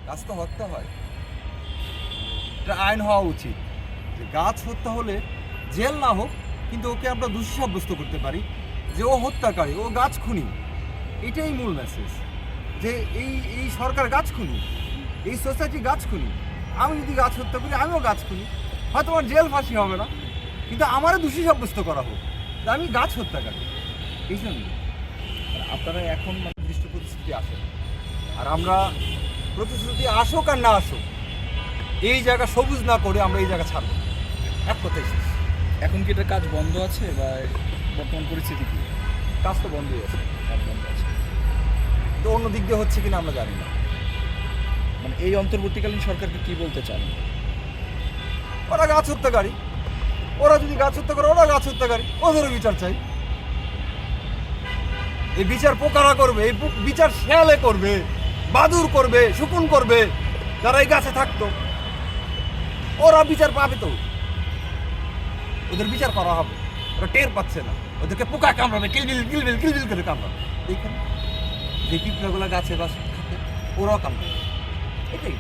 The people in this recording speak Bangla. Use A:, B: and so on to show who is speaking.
A: গাছ তো হত্যা হয়, এটা আইন হওয়া উচিত যে গাছ হত্যা হলে জেল না হোক, কিন্তু ওকে আমরা দোষী সাব্যস্ত করতে পারি যে ও হত্যাকারী, ও গাছ খুনি। এটাই মূল মেসেজ, যে এই এই সরকার গাছ খুনি, এই সোসাইটি গাছ খুনি। আমি যদি গাছ হত্যা করি আমিও গাছ খুনি, হয়তো আমার জেল ফাঁসি হবে না, কিন্তু আমারও দোষী সাব্যস্ত করা হোক যে আমি গাছ হত্যাকারী। এই জন্য আপনারা এখন মানে দৃষ্টি প্রতিশ্রুতি আসেন, আর আমরা প্রতিশ্রুতি আসুক আর না আসুক, এই জায়গা সবুজ না করে আমরা এই জায়গা ছাড়বো, এক কথাই শেষ।
B: এখন কি এটার কাজ বন্ধ আছে বা বর্তমান পরিস্থিতি কি?
A: কাজ তো বন্ধই আছে,
B: কাজ বন্ধ আছে।
A: তো অন্য দিক দিয়ে হচ্ছে কিনা আমরা জানি না।
B: মানে এই অন্তর্বর্তীকালীন সরকারকে কি বলতে চান?
A: ওরা গাছ হত্যাকারী, ওরা যদি গাছ হত্যা করে ওরা গাছ হত্যাকারী, ওদেরও বিচার চাই। এই বিচার পোকারা করবে, এই বিচার শেয়ালে করবে, বাদুর করবে, শকুন করবে, যারা এই গাছে থাকতো। ওরা বিচার পাবে তো, ওদের বিচার করা হবে। ওরা টের পাচ্ছে না, ওদেরকে পোকা কামড়াবে, কিলবিল কিলবিল কিলবিল করে কামড়াবে। দেখেন যে পিঁপড়াগুলো গাছে বাস থাকে, ওরাও কামড়াবে। এটাই